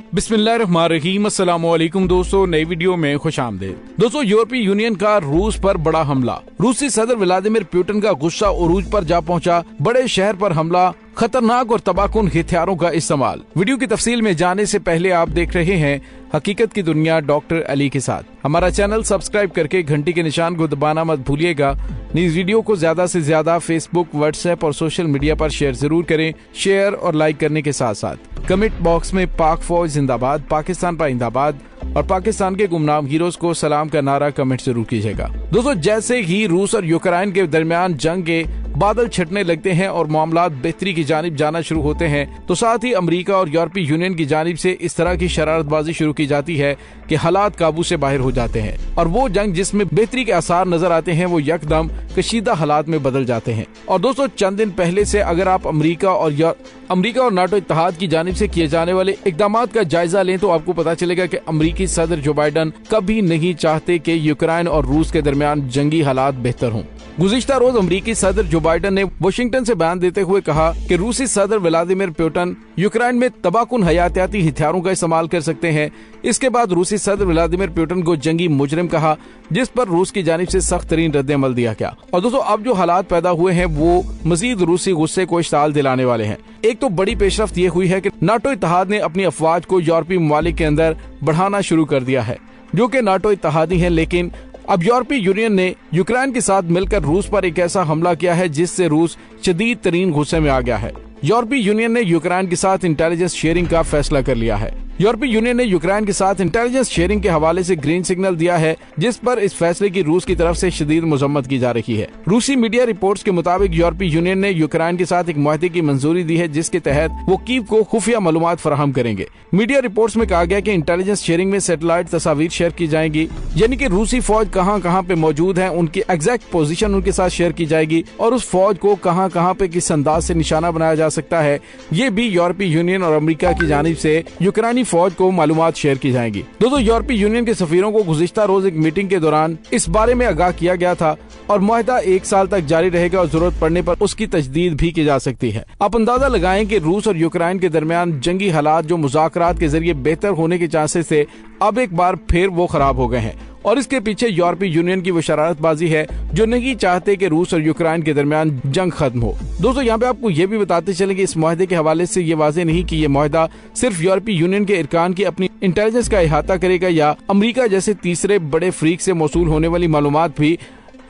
बिस्मिल्लाहिर्रहमानिर्रहीम, अस्सलामुअलैकुम दोस्तों, नई वीडियो में खुशामदीद। दोस्तों, यूरोपीय यूनियन का रूस पर बड़ा हमला। रूसी सदर व्लादिमीर पुतिन का गुस्सा उरूज पर जा पहुंचा। बड़े शहर पर हमला, खतरनाक और तबाहकुन हथियारों का इस्तेमाल। वीडियो की तफसील में जाने से पहले आप देख रहे हैं हकीकत की दुनिया डॉक्टर अली के साथ। हमारा चैनल सब्सक्राइब करके घंटी के निशान को दबाना मत भूलिएगा। इस वीडियो को ज्यादा से ज्यादा फेसबुक, व्हाट्सएप और सोशल मीडिया पर शेयर जरूर करें। शेयर और लाइक करने के साथ साथ कमेंट बॉक्स में पाक फौज जिंदाबाद, पाकिस्तान पाइंदाबाद और पाकिस्तान के गुमनाम हीरोज को सलाम का नारा कमेंट जरूर कीजिएगा। दोस्तों, जैसे ही रूस और यूक्रेन के दरमियान जंग के बादल छटने लगते हैं और मामला बेहतरी की जानिब जाना शुरू होते हैं, तो साथ ही अमेरिका और यूरोपीय यूनियन की जानिब से इस तरह की शरारतबाजी शुरू की जाती है कि हालात काबू से बाहर हो जाते हैं और वो जंग जिसमें बेहतरी के आसार नजर आते हैं वो यकदम कशीदा हालात में बदल जाते हैं। और दोस्तों, चंद दिन पहले से अगर आप अमेरिका और नाटो इत्तेहाद की जानिब से किए जाने वाले इकदाम का जायजा लें तो आपको पता चलेगा कि अमेरिकी सदर जो बाइडन कभी नहीं चाहते कि यूक्रेन और रूस के दरमियान जंगी हालात बेहतर हों। गुज़िश्ता रोज अमेरिकी सदर जो बाइडन ने वाशिंगटन से बयान देते हुए कहा कि रूसी सदर व्लादिमीर पुतिन यूक्रेन में तबाहकुन हयातियाती हथियारों का इस्तेमाल कर सकते हैं। इसके बाद रूसी सदर व्लादिमीर पुतिन को जंगी मुजरिम कहा, जिस पर रूस की जानिब से सख्त तरीन रद्द-ए-अमल दिया गया। और दोस्तों, अब जो हालात पैदा हुए हैं वो मजीद रूसी गुस्से को इश्ताल दिलाने वाले हैं। एक तो बड़ी पेशरफ्त ये हुई है कि नाटो इत्तेहाद ने अपनी अफवाज को यूरोपीय ममालिक के अंदर बढ़ाना शुरू कर दिया है, जो कि नाटो इत्तेहादी है। लेकिन अब यूरोपीय यूनियन ने यूक्रेन के साथ मिलकर रूस पर एक ऐसा हमला किया है जिससे रूस शदीद तरीन गुस्से में आ गया है। यूरोपीय यूनियन ने यूक्रेन के साथ इंटेलिजेंस शेयरिंग का फैसला कर लिया है। यूरोपीय यूनियन ने यूक्रेन के साथ इंटेलिजेंस शेयरिंग के हवाले से ग्रीन सिग्नल दिया है, जिस पर इस फैसले की रूस की तरफ से शदीद मजम्मत की जा रही है। रूसी मीडिया रिपोर्ट्स के मुताबिक यूरोपीय यूनियन ने यूक्रेन के साथ एक मुआहदे की मंजूरी दी है, जिसके तहत वो कीव को खुफिया मालूमात फराहम करेंगे। मीडिया रिपोर्ट्स में कहा गया कि इंटेलिजेंस शेयरिंग में सैटेलाइट तस्वीर शेयर की जाएगी, यानी कि रूसी फौज कहाँ कहाँ पे मौजूद है, उनकी एग्जैक्ट पोजीशन उनके साथ शेयर की जाएगी और उस फौज को कहाँ कहाँ पे किस अंदाज से निशाना बनाया जा सकता है, ये भी यूरोपीय यूनियन और अमेरिका की जानिब से यूक्रेनी फौज को मालूमात शेयर की जाएंगी। दोस्तों, यूरोपीय यूनियन के सफीरों को गुज़िश्ता रोज एक मीटिंग के दौरान इस बारे में आगाह किया गया था और मुआहदा 1 साल तक जारी रहेगा और जरूरत पड़ने पर उसकी तजदीद भी की जा सकती है। आप अंदाजा लगाएं कि रूस और यूक्रेन के दरमियान जंगी हालात जो मुज़ाकरात के जरिए बेहतर होने के चांसेस थे, अब एक बार फिर वो खराब हो गए हैं और इसके पीछे यूरोपीय यूनियन की वो शरारतबाजी है जो नहीं चाहते कि रूस और यूक्रेन के दरमियान जंग खत्म हो। दोस्तों, यहाँ पे आपको ये भी बताते चलें कि इस मुआहदे के हवाले से ये वाज़ेह नहीं कि ये मुआहदा सिर्फ यूरोपीय यूनियन के इरकान की अपनी इंटेलिजेंस का इहाता करेगा या अमेरिका जैसे तीसरे बड़े फ्रीक से मौसूल होने वाली मालूमात भी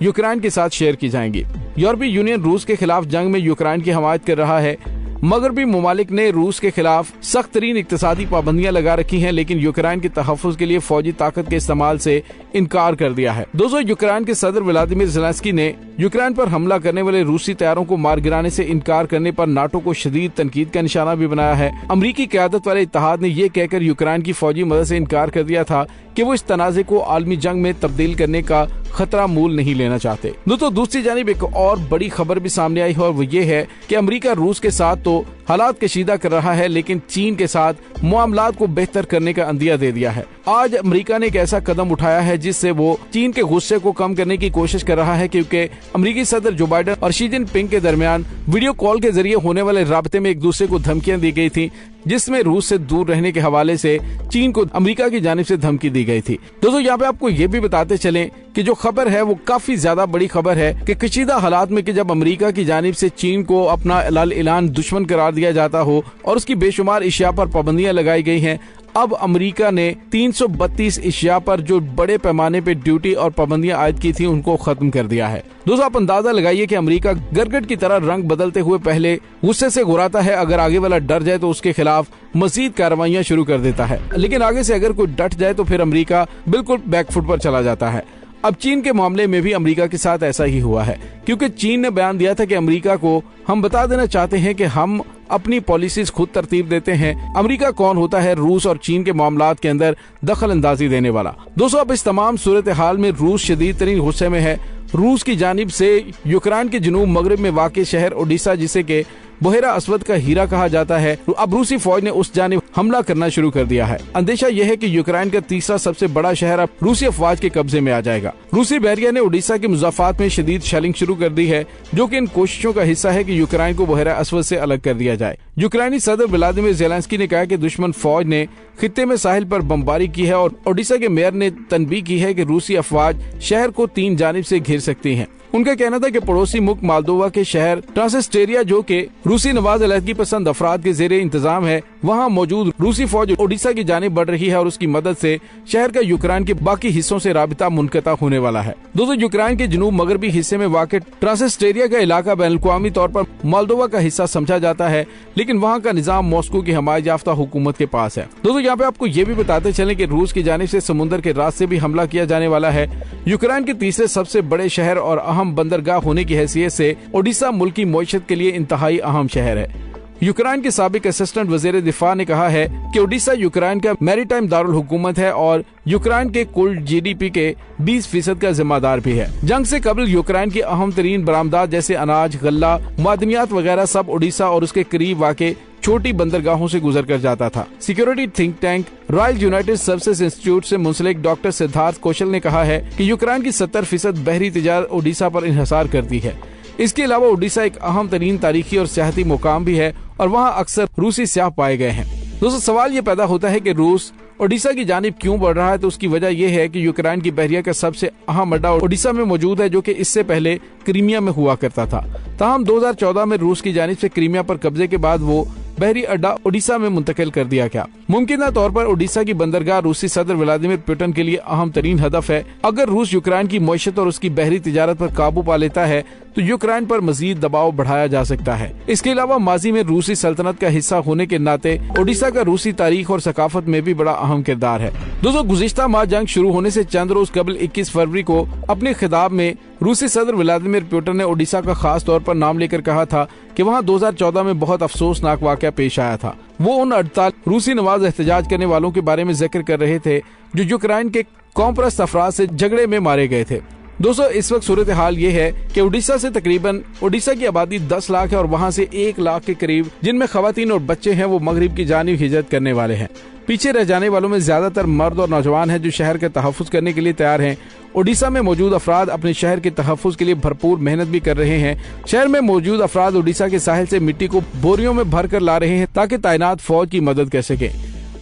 यूक्रेन के साथ शेयर की जाएंगी। यूरोपीय यूनियन रूस के खिलाफ जंग में यूक्रेन की हमायत कर रहा है। मगरबी ममालिक ने रूस के खिलाफ सख्त तरीन इक्तिसादी पाबंदियां लगा रखी हैं, लेकिन यूक्रेन के तहफ़्फ़ुज़ के लिए फौजी ताकत के इस्तेमाल से इनकार कर दिया है। दोस्तों, यूक्रेन के सदर व्लादिमीर ज़ेलेंस्की ने यूक्रेन पर हमला करने वाले रूसी तैयारों को मार गिराने से इनकार करने पर नाटो को शदीद तनकीद का निशाना भी बनाया है। अमरीकी क़यादत वाले इत्तेहाद ने यह कहकर यूक्रेन की फौजी मदद से इनकार कर दिया था कि वो इस तनाज़े को आलमी जंग में तब्दील करने का खतरा मूल नहीं लेना चाहते। दोस्तों, दूसरी जानिब एक और बड़ी खबर भी सामने आई है और वो ये है कि अमेरिका रूस के साथ तो हालात कशीदा कर रहा है, लेकिन चीन के साथ मामलात को बेहतर करने का अंदिया दे दिया है। आज अमेरिका ने एक ऐसा कदम उठाया है जिससे वो चीन के गुस्से को कम करने की कोशिश कर रहा है, क्योंकि अमेरिकी सदर जो बाइडन और शी जिनपिंग के दरमियान वीडियो कॉल के जरिए होने वाले राब्ते में एक दूसरे को धमकियां दी गई थी, जिसमें रूस से दूर रहने के हवाले से चीन को अमेरिका की जानिब से धमकी दी गई थी। दोस्तों, यहाँ पे आपको ये भी बताते चलें कि जो खबर है वो काफी ज्यादा बड़ी खबर है कि कशीदा हालात में कि जब अमेरिका की जानिब से चीन को अपना ऐलान दुश्मन करार दिया जाता हो और उसकी बेशुमार अशिया पर पाबंदियां लगाई गई हैं, अब अमेरिका ने 332 अशिया पर जो बड़े पैमाने पे ड्यूटी और पाबंदियां आयद की थी उनको खत्म कर दिया है। दोस्तों, आप अंदाजा लगाइए कि अमेरिका गरगट की तरह रंग बदलते हुए पहले गुस्से से घुराता है, अगर आगे वाला डर जाए तो उसके खिलाफ मजीद कार्रवाइयां शुरू कर देता है, लेकिन आगे से अगर कोई डट जाए तो फिर अमेरिका बिल्कुल बैकफुट पर चला जाता है। अब चीन के मामले में भी अमेरिका के साथ ऐसा ही हुआ है, क्योंकि चीन ने बयान दिया था कि अमेरिका को हम बता देना चाहते हैं कि हम अपनी पॉलिसीज खुद तरतीब देते हैं। अमेरिका कौन होता है रूस और चीन के मामलात के अंदर दखल अंदाजी देने वाला। दोस्तों, अब इस तमाम सूरत हाल में रूस शदीद तरीन गुस्से में है। रूस की जानिब से यूक्रेन के जनूब मगरब में वाक़ शहर ओडिशा, जिसे के बहेरा अस्वद का हीरा कहा जाता है। अब रूसी फौज ने उस जानिब हमला करना शुरू कर दिया है। अंदेशा यह है कि यूक्रेन का तीसरा सबसे बड़ा शहर अब रूसी अफवाज के कब्जे में आ जाएगा। रूसी बहरिया ने ओडिशा के मुजाफात में शदीद शेलिंग शुरू कर दी है, जो कि इन कोशिशों का हिस्सा है कि यूक्रेन को बहेरा अस्वद से अलग कर दिया जाए। यूक्रेनी सदर व्लादिमीर ज़ेलेंस्की ने कहा कि दुश्मन फौज ने खित्ते में साहिल पर बमबारी की है और ओडिशा के मेयर ने तनबीह की है कि रूसी अफवाज शहर को 3 जानिब से घेर सकती हैं। उनका कहना था कि पड़ोसी मुल्क मालदोवा के शहर ट्रांसनिस्टेरिया, जो कि रूसी नवाज अलहदगी पसंद अफराद के जेरे इंतजाम है, वहां मौजूद रूसी फौज ओडिशा की जानिब बढ़ रही है और उसकी मदद से शहर का यूक्रेन के बाकी हिस्सों से राबिता मुनक़ता होने वाला है। दोस्तों, यूक्रेन के जनूब मगरबी हिस्से में वाक़ ट्रांसनिस्टेरिया का इलाका बैनुल-अक़वामी तौर पर मालदोवा का हिस्सा समझा जाता है, लेकिन वहाँ का निजाम मॉस्को की हिमायत याफ्ता हुकूमत के पास है। दोस्तों, यहाँ पे आपको ये भी बताते चलें कि रूस की जानिब से समुद्र के रास्ते भी हमला किया जाने वाला है। यूक्रेन के तीसरे सबसे बड़े शहर और अहम बंदरगाह होने की हैसियत से ओडिशा मुल्क की मईशत के लिए इंतहाई अहम शहर है। यूक्रेन के साबिक असिस्टेंट वज़ीर दिफा ने कहा है कि ओडिशा यूक्रेन का मैरीटाइम दारुल हुकूमत है और यूक्रेन के कुल GDP के 20% का जिम्मेदार भी है। जंग से कबल यूक्रेन की अहम तरीन बरामदात जैसे अनाज, गल्ला, मादनियात वगैरह सब ओडिशा और उसके करीब वाक़े छोटी बंदरगाहों से गुजर कर जाता था। Security think tank royal United services institute से मुंसलिक डॉक्टर सिद्धार्थ कौशल ने कहा है कि यूक्रेन की 70% बहरी तिजारत ओडिशा पर इन्हिसार करती है। इसके अलावा ओडिशा एक अहम तरीन तारीखी और सियाहती मुकाम भी है और वहाँ अक्सर रूसी सियाह पाए गए हैं। दोस्तों, सवाल ये पैदा होता है कि रूस ओडिशा की जानिब क्यों बढ़ रहा है। तो उसकी वजह यह है कि यूक्रेन की बहरिया का सबसे अहम अड्डा ओडिशा में मौजूद है, जो कि इससे पहले क्रीमिया में हुआ करता था। ताहम 2014 में रूस की जानिब से क्रीमिया पर कब्जे के बाद वो बहरी अड्डा ओडिशा में मुंतकिल कर दिया गया। मुमकिन तौर पर ओडिशा की बंदरगाह रूसी सदर व्लादिमीर पुतिन के लिए अहम तरीन हदफ है। अगर रूस यूक्रेन की मईशत और उसकी बहरी तिजारत पर काबू पा लेता है तो यूक्रेन पर मजीद दबाव बढ़ाया जा सकता है। इसके अलावा माजी में रूसी सल्तनत का हिस्सा होने के नाते ओडिशा का रूसी तारीख और सकाफत में भी बड़ा अहम किरदार है। दोस्तों, गुज़िश्ता माह जंग शुरू होने से चंद रोज कबल 21 फरवरी को अपने खिताब में रूसी सदर व्लादिमीर पुतिन ने ओडिशा का खास तौर पर नाम लेकर कहा था कि वहाँ 2014 में बहुत अफसोसनाक वाक़या पेश आया था। वो उन 48 रूसी नवाज एहतजाज करने वालों के बारे में जिक्र कर रहे थे जो यूक्रेन के कौमपरस्त अफराद से झगड़े में मारे गए थे। दोस्तों, इस वक्त सूरत हाल ये है कि ओडिशा से तकरीबन ओडिशा की आबादी 10 लाख है और वहाँ से 1 लाख के करीब जिनमें खवातीन और बच्चे हैं वो मगरिब की जानिब हिजरत करने वाले हैं। पीछे रह जाने वालों में ज्यादातर मर्द और नौजवान हैं जो शहर के तहफ़्फ़ुज़ करने के लिए तैयार हैं। ओडिशा में मौजूद अफराद अपने शहर के तहफ़्फ़ुज़ के लिए भरपूर मेहनत भी कर रहे हैं। शहर में मौजूद अफराद ओडिशा के साहिल से मिट्टी को बोरियों में भर कर ला रहे हैं ताकि तैनात फौज की मदद कर सके।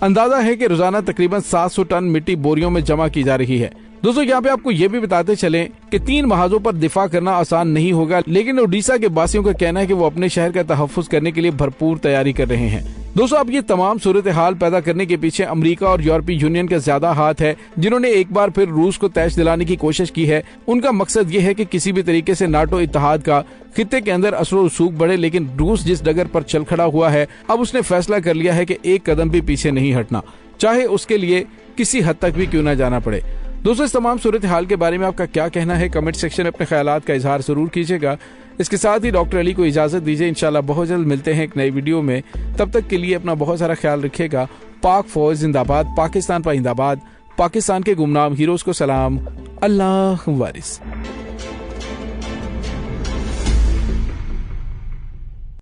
अंदाजा है कि रोजाना तकरीबन 700 टन मिट्टी बोरियों में जमा की जा रही है। दोस्तों, यहाँ पे आपको ये भी बताते चलें कि 3 महाजों पर दिफा करना आसान नहीं होगा, लेकिन ओडिशा के बासियों का कहना है कि वो अपने शहर का तहफ़्फ़ुज़ करने के लिए भरपूर तैयारी कर रहे हैं। दोस्तों, अब ये तमाम सूरत हाल पैदा करने के पीछे अमेरिका और यूरोपीय यूनियन का ज्यादा हाथ है, जिन्होंने एक बार फिर रूस को तैश दिलाने की कोशिश की है। उनका मकसद ये है कि किसी भी तरीके से नाटो इत्तेहाद का खित्ते के अंदर असर रसूख बढ़े, लेकिन रूस जिस डगर पर चल खड़ा हुआ है, अब उसने फैसला कर लिया है कि एक कदम भी पीछे नहीं हटना, चाहे उसके लिए किसी हद तक भी क्यों न जाना पड़े। दोस्तों, इस तमाम सूरत हाल के बारे में आपका क्या कहना है, कमेंट सेक्शन में अपने ख्यालात का इजहार जरूर कीजिएगा। इसके साथ ही डॉक्टर अली को इजाजत दीजिए। इंशाल्लाह बहुत जल्द मिलते हैं एक नई वीडियो में। तब तक के लिए अपना बहुत सारा ख्याल रखिएगा। पाक फौज जिंदाबाद, पाकिस्तान पाइंदाबाद, पाकिस्तान के गुमनाम हीरोज को सलाम, अल्लाह वारिस।